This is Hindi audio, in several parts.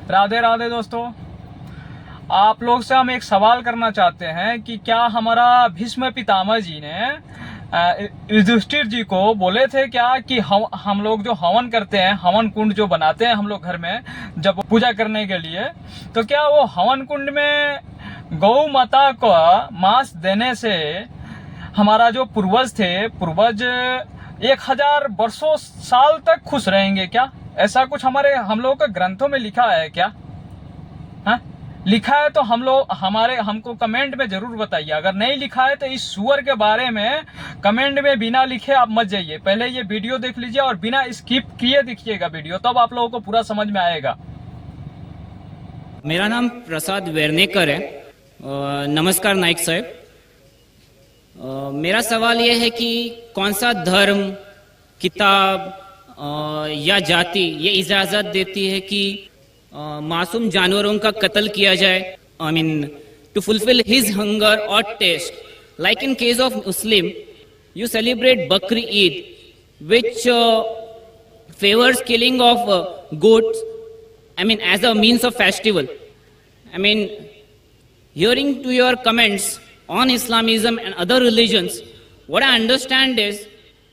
राधे राधे दोस्तों, आप लोग से हम एक सवाल करना चाहते हैं कि क्या हमारा भीष्म पितामह जी ने युधिष्ठिर जी को बोले थे क्या कि हम लोग जो हवन करते हैं, हवन कुंड जो बनाते हैं हम लोग घर में जब पूजा करने के लिए, तो क्या वो हवन कुंड में गौ माता को मांस देने से हमारा जो पूर्वज 1000 वर्षों साल तक खुश रहेंगे क्या? ऐसा कुछ हम लोग के ग्रंथों में लिखा है क्या? हाँ, लिखा है तो हमको कमेंट में जरूर बताइए। अगर नहीं लिखा है तो इस सुअर के बारे में कमेंट में बिना लिखे आप मत जाइए। पहले ये वीडियो देख लीजिए और बिना स्किप किए देखिएगा वीडियो, तब आप लोगों को पूरा समझ में आएगा। मेरा नाम प्रसाद वेर्नेकर है। नमस्कार नाइक साहब। मेरा सवाल यह है कि कौन सा धर्म, किताब या जाति ये इजाज़त देती है कि मासूम जानवरों का कत्ल किया जाए, I mean to fulfil his hunger और taste. Like in case of Muslim, you celebrate Bakri Eid which favours killing of goats, I mean as a means of festival. I mean, hearing to your comments on Islamism and other religions, what I understand is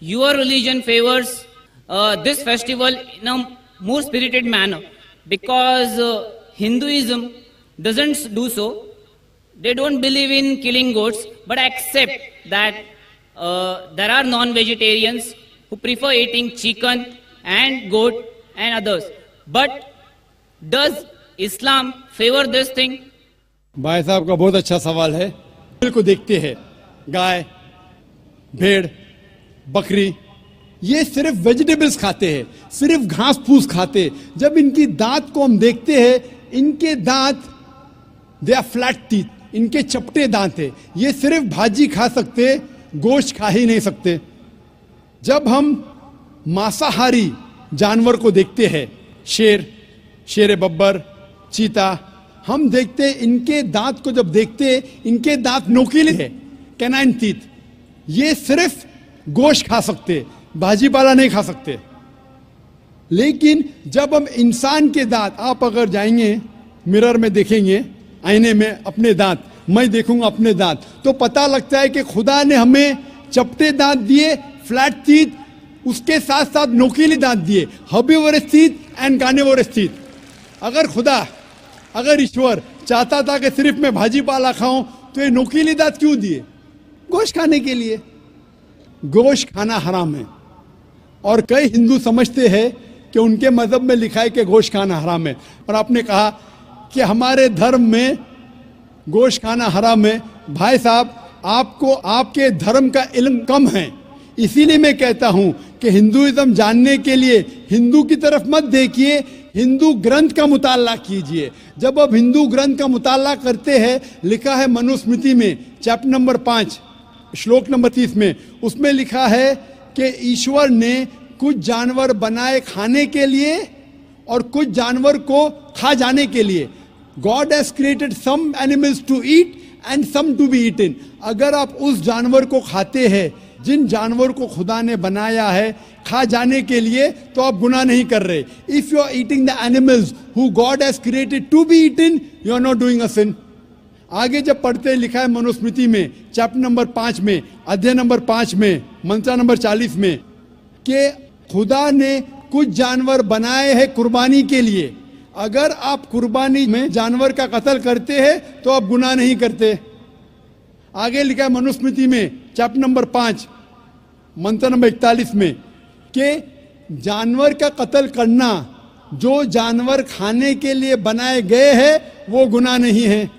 your religion favors this festival in a more spirited manner, because Hinduism doesn't do so. They don't believe in killing goats, but accept that there are non-vegetarians who prefer eating chicken and goat and others. But does Islam favor this thing? भाई साहब का बहुत अच्छा सवाल है। को देखते हैं, गाय, भेड़, बकरी, ये सिर्फ वेजिटेबल्स खाते हैं, सिर्फ घास फूस खाते हैं। जब इनकी दांत को हम देखते हैं, इनके दांत दे आर फ्लैट टीथ, इनके चपटे दांत है। ये सिर्फ भाजी खा सकते, गोश्त खा ही नहीं सकते। जब हम मांसाहारी जानवर को देखते हैं, शेर बब्बर, चीता, हम देखते इनके दांत को जब देखते इनके दांत नोकीले हैं, कैनाइन टीथ। ये सिर्फ गोश्त खा सकते, भाजी पाला नहीं खा सकते। लेकिन जब हम इंसान के दांत, आप अगर जाएंगे मिरर में देखेंगे, आईने में अपने दांत, मैं देखूंगा अपने दांत, तो पता लगता है कि खुदा ने हमें चपटे दांत दिए, फ्लैट टीथ, उसके साथ साथ नोकीले दांत दिए, herbivores teeth and carnivorous teeth. अगर ईश्वर चाहता था कि सिर्फ मैं भाजी पाला खाऊं, तो ये नोकीले दांत क्यों दिए? गोश्त खाने के लिए। गोश्त खाना हराम है, और कई हिंदू समझते हैं कि उनके मजहब में लिखा है कि गोश्त खाना हराम है। और आपने कहा कि हमारे धर्म में गोश्त खाना हराम है। भाई साहब, आपको आपके धर्म का इल्म कम है, इसीलिए मैं कहता हूं कि हिंदुइज्म जानने के लिए हिंदू की तरफ मत देखिए, हिंदू ग्रंथ का मुताला कीजिए। जब आप हिंदू ग्रंथ का मुताला करते हैं, लिखा है मनुस्मृति में चैप्टर नंबर 5 श्लोक नंबर 30 में, उसमें लिखा है कि ईश्वर ने कुछ जानवर बनाए खाने के लिए और कुछ जानवर को खा जाने के लिए। God has created some animals to eat and some to be eaten. अगर आप उस जानवर को खाते हैं जिन जानवर को खुदा ने बनाया है खा जाने के लिए, तो आप गुनाह नहीं कर रहे। If you are eating the animals who God has created to be eaten, you are not doing a sin. आगे जब पढ़ते लिखा है मनुस्मृति में चैप्टर नंबर 5 में, अध्याय नंबर 5 में, मंत्र नंबर 40 में, कि खुदा ने कुछ जानवर बनाए हैं कुर्बानी के लिए। अगर आप कुर्बानी में जानवर का कत्ल करते हैं तो आप गुनाह नहीं करते। आगे लिखा है मनुस्मृति में चैप्टर नंबर 5 मंत्र नंबर 41 में, कि जानवर का कत्ल करना, जो जानवर खाने के लिए बनाए गए हैं, वो गुनाह नहीं है।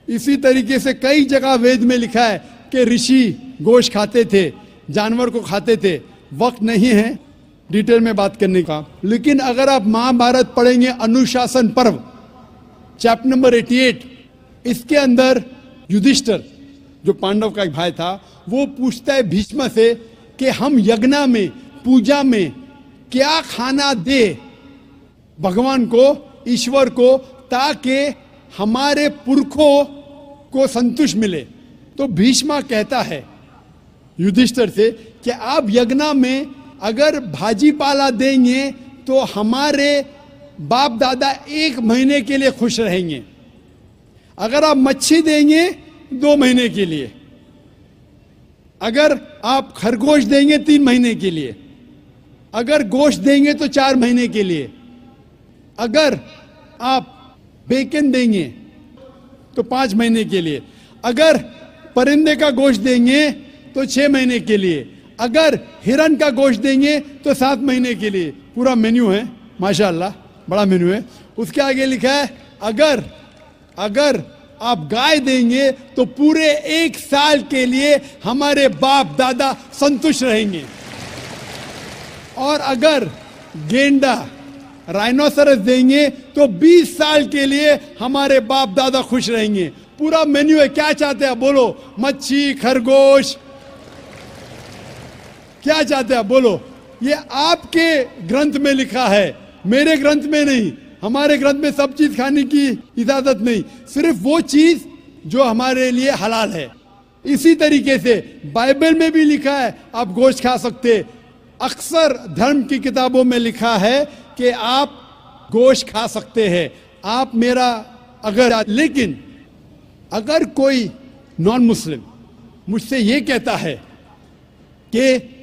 इसी तरीके से कई जगह वेद में लिखा है कि ऋषि गोश्त खाते थे, जानवर को खाते थे। वक्त नहीं है डिटेल में बात करने का, लेकिन अगर आप महाभारत पढ़ेंगे, अनुशासन पर्व चैप्टर नंबर 88, इसके अंदर युधिष्ठिर जो पांडव का एक भाई था, वो पूछता है भीष्म से कि हम यज्ञ में, पूजा में क्या खाना दे भगवान को, ईश्वर को, ताकि हमारे पुरखों को संतुष्ट मिले। तो भीष्म कहता है युधिष्ठिर से कि आप यज्ञ में अगर भाजी पाला देंगे तो हमारे बाप दादा 1 महीने के लिए खुश रहेंगे। अगर आप मच्छी देंगे 2 महीने के लिए, अगर आप खरगोश देंगे 3 महीने के लिए, अगर गोश्त देंगे तो 4 महीने के लिए, अगर आप बेकन देंगे तो 5 महीने के लिए, अगर परिंदे का गोश्त देंगे तो 6 महीने के लिए, अगर हिरन का गोश्त देंगे तो 7 महीने के लिए। पूरा मेन्यू है, माशाअल्लाह, बड़ा मेन्यू है। उसके आगे लिखा है अगर आप गाय देंगे तो पूरे 1 साल के लिए हमारे बाप दादा संतुष्ट रहेंगे, और अगर गेंडा राइनोसरस देंगे तो 20 साल के लिए हमारे बाप दादा खुश रहेंगे। पूरा मेन्यू है। क्या चाहते हैं बोलो? मच्छी, खरगोश, क्या चाहते हैं बोलो? ये आपके ग्रंथ में लिखा है, मेरे ग्रंथ में नहीं। हमारे ग्रंथ में सब चीज खाने की इजाजत नहीं, सिर्फ वो चीज जो हमारे लिए हलाल है। इसी तरीके से बाइबल में भी लिखा है आप गोश्त खा सकते। अक्सर धर्म की किताबों में लिखा है कि आप गोश्त खा सकते हैं। आप मेरा लेकिन अगर कोई नॉन मुस्लिम मुझसे ये कहता है कि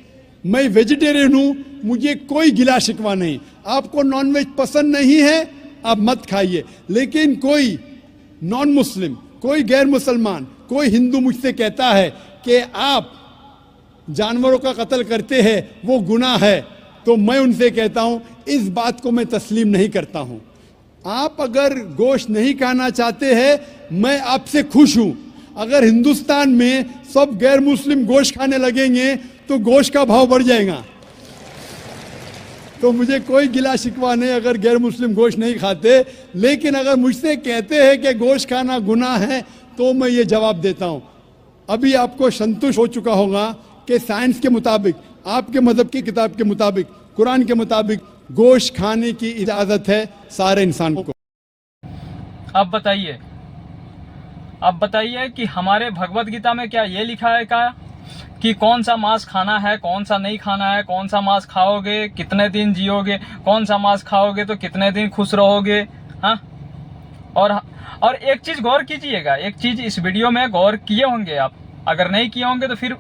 मैं वेजिटेरियन हूं, मुझे कोई गिला शिकवा नहीं, आपको नॉनवेज पसंद नहीं है आप मत खाइए, लेकिन कोई नॉन मुस्लिम, कोई गैर मुसलमान, कोई हिंदू मुझसे कहता है कि आप जानवरों का कत्ल करते हैं, वो गुनाह है, तो मैं उनसे कहता हूं इस बात को मैं तस्लीम नहीं करता हूं। आप अगर गोश्त नहीं खाना चाहते हैं, मैं आपसे खुश हूं। अगर हिंदुस्तान में सब गैर मुस्लिम गोश्त खाने लगेंगे तो गोश्त का भाव बढ़ जाएगा। तो मुझे कोई गिला शिकवा नहीं अगर गैर मुस्लिम गोश्त नहीं खाते, लेकिन अगर मुझसे कहते हैं कि गोश्त खाना गुनाह है तो मैं ये जवाब देता हूं। अभी आपको संतुष्ट हो चुका होगा कि साइंस के मुताबिक, आपके मजहब की किताब के मुताबिक, कुरान के मुताबिक गोश्त खाने की इजाजत है सारे इंसान को। अब बताइए कि हमारे भगवत गीता में क्या ये लिखा है क्या कि कौन सा मांस खाना है, कौन सा नहीं खाना है, कौन सा मांस खाओगे कितने दिन जियोगे, कौन सा मांस खाओगे तो कितने दिन खुश रहोगे? हाँ, और एक चीज गौर कीजिएगा, एक चीज इस वीडियो में गौर किए होंगे आप, अगर नहीं किए होंगे तो फिर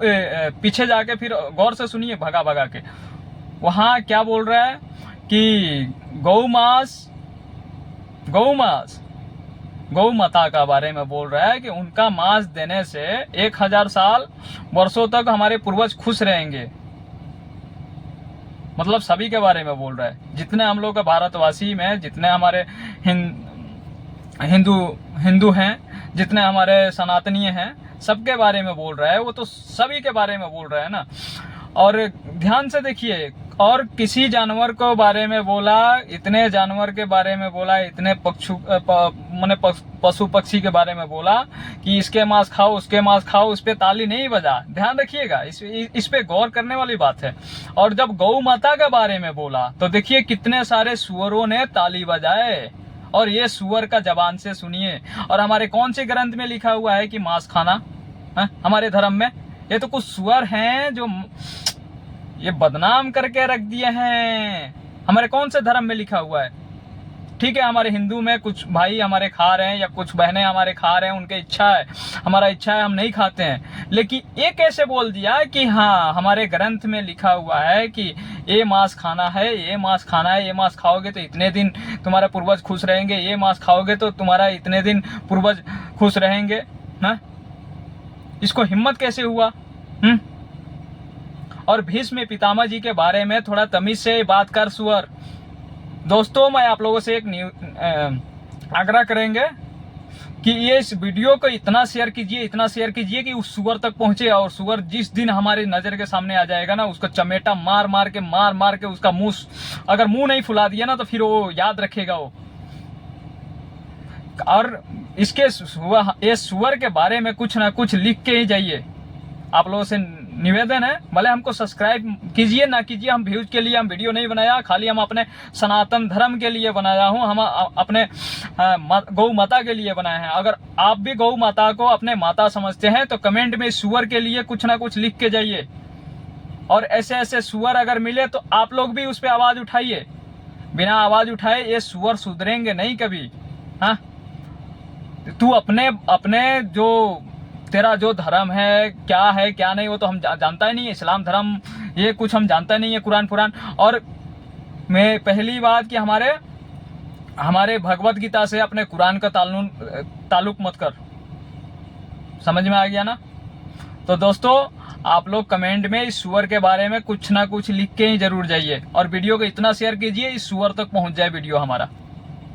पीछे जाके फिर गौर से सुनिए भगा भगा के। वहां क्या बोल रहा है कि गौ माता का बारे में बोल रहा है कि उनका मांस देने से 1000 साल वर्षों तक हमारे पूर्वज खुश रहेंगे। मतलब सभी के बारे में बोल रहा है, जितने हम लोग का भारतवासी में जितने हमारे हिंदू हैं, जितने हमारे सनातनीय हैं, सबके बारे में बोल रहा है। वो तो सभी के बारे में बोल रहा है ना। और ध्यान से देखिए, और किसी जानवर को बारे में बोला, इतने जानवर के बारे में बोला, इतने पशु पक्षी के बारे में बोला कि इसके मांस खाओ, उसके मांस खाओ, उस पे ताली नहीं बजा। ध्यान रखिएगा, इस पे गौर करने वाली बात है। और जब गौ माता के बारे में बोला तो देखिए कितने सारे सुअरों ने ताली बजाए। और ये सुअर का जबान से सुनिए। और हमारे कौन से ग्रंथ में लिखा हुआ है कि मांस खाना है? हमारे धर्म में ये तो कुछ सुअर हैं जो ये बदनाम करके रख दिए हैं। हमारे कौन से धर्म में लिखा हुआ है? ठीक है, हमारे हिंदू में कुछ भाई हमारे खा रहे हैं या कुछ बहनें हमारे खा रहे हैं, उनकी इच्छा है, हमारा इच्छा है, हम नहीं खाते हैं। लेकिन ये कैसे बोल दिया कि हाँ हमारे ग्रंथ में लिखा हुआ है कि ये मांस खाना है, ये मांस खाना है, ये मांस खाओगे तो इतने दिन तुम्हारे पूर्वज खुश रहेंगे, ये मांस खाओगे तो तुम्हारा इतने दिन पूर्वज खुश रहेंगे ना? इसको हिम्मत कैसे हुआ? और भीष्म पितामह जी के बारे में थोड़ा तमीज से बात कर सुअर। दोस्तों, मैं आप लोगों से एक आग्रह करेंगे कि ये इस वीडियो को इतना शेयर कीजिए कि उस सुअर तक पहुंचे। और सुअर जिस दिन हमारी नजर के सामने आ जाएगा ना, उसका चमेटा मार मार के उसका मुंह, अगर मुंह नहीं फुला दिया ना तो फिर वो याद रखेगा वो। और ये सुअर के बारे में कुछ ना कुछ लिख के ही जाइए। आप लोगों से निवेदन है, भले हमको सब्सक्राइब कीजिए ना कीजिए, हम व्यूज के लिए हम वीडियो नहीं बनाया, खाली हम अपने सनातन धर्म के लिए बनाया हूँ, हम अपने गौ माता के लिए बनाए हैं। अगर आप भी गौ माता को अपने माता समझते हैं तो कमेंट में सुअर के लिए कुछ ना कुछ लिख के जाइए। और ऐसे ऐसे सुअर अगर मिले तो आप लोग भी उस पर आवाज उठाइए। बिना आवाज उठाए ये सुअर सुधरेंगे नहीं कभी। हाँ, तू अपने अपने जो तेरा जो धर्म है क्या नहीं वो तो हम जानता ही नहीं है। इस्लाम धर्म ये कुछ हम जानता नहीं है, कुरान पुराण। और मैं पहली बात कि हमारे भगवत गीता से अपने कुरान का ताल्लुक मत कर। समझ में आ गया ना? तो दोस्तों, आप लोग कमेंट में इस सुअर के बारे में कुछ ना कुछ लिख के ही जरूर जाइए और वीडियो को इतना शेयर कीजिए इस सुअर तक पहुंच जाए वीडियो हमारा।